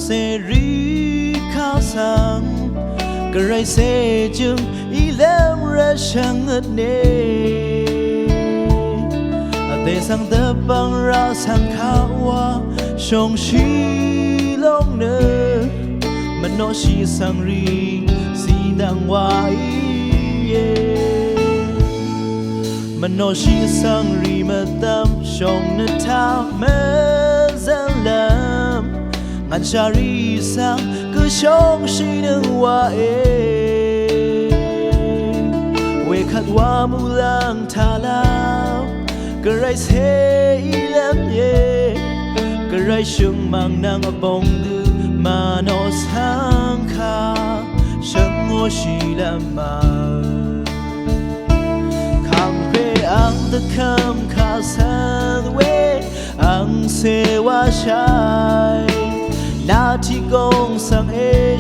เสรีข้าสังกระไรเสจึงอีเล่มระชังเนแต่สังเดบังราสังข้าวาชงชีลงเนมันโนชีสังรีสีดังวายมันโนชีสังรีมาตามชงนทาเมซัลลัมงันชารีสังก็ชงชีนึงว่าเวขัดว่ามูลังทาลาวก็ไรเสอีเล่มเย่ก็ไรช่างมังนางบงดื้อมาโนสังคาช่างโง่ชีละมาคำเพอังตะคำข้าสังเวอังเสวาชายนาที่กงสัง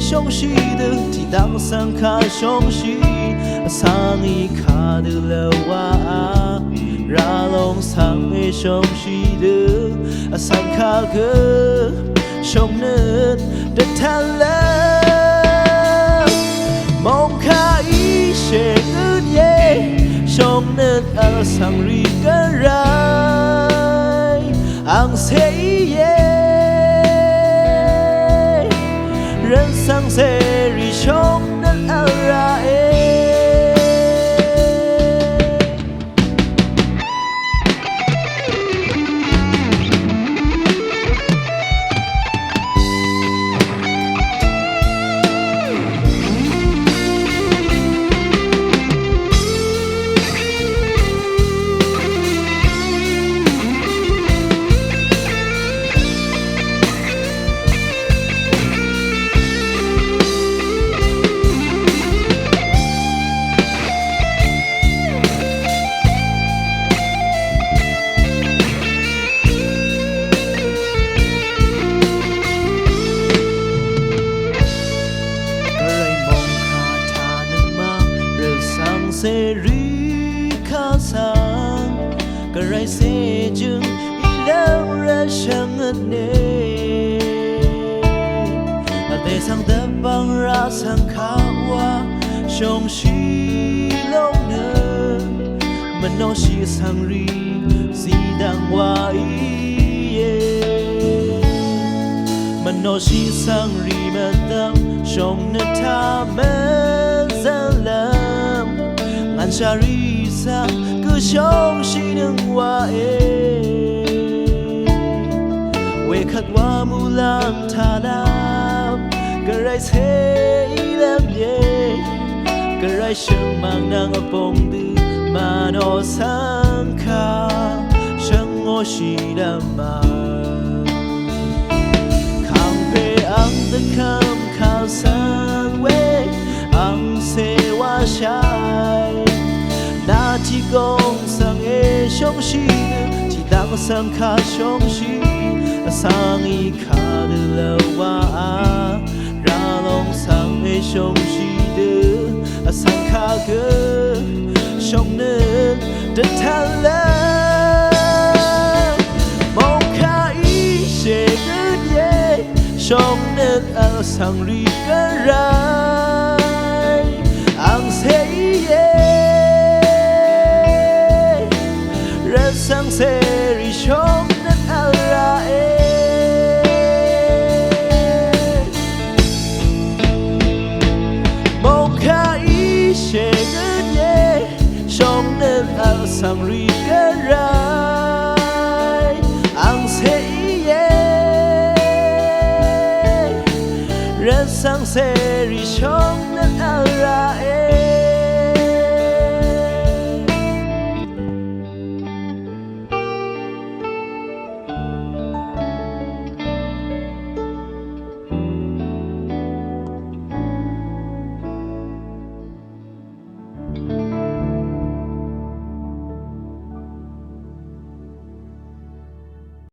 ชงชีดึงที่ดังสังคาชงชีสังอีขาดึเลว่าราลงสังชงชีดึงสังคาเกชงเนิดเด็ดทันแล้วมองข้าอีเชกุนเย่ชงเนิดสังรีกันไรอังเสยเย่人生这里穷的阿拉เสรีข้าสังกระไรเสจึงอีแล้วระชังเนแต่สังเดบังราสังขาวาชงชีลงเนมันโนชีสังรีสีดังวายมันโนชีสังรีมาดังชงนทาเมซัลลัมอันชารีสังก็ชงชีนึงว่าเวขัดว่ามูลังทาลาวก็ไรเสอีเล่มเย่ก็ไรช่างมังนางปงดื้อมาโนสังคาช่างโง่ชีดามาคำเพอังตะคำข้าวสังเวอังเสวาชายนาที่กงสังชงชีที่ดังสังคาชงชีสังอีขาดเลว่าราลงสังชงชีดื้อสังคาเกชงเนินเดินทางแล้วมองข้าอีเชกุนเย่ชงเนินสังรีกันไรอังเสยเย่สังเสรีชงนั้นอะไรมองข้าอีเชกุนเย่ชงนั้นสังรีกันไรอังเสยเย่สังเสรีชงนั้นอะไร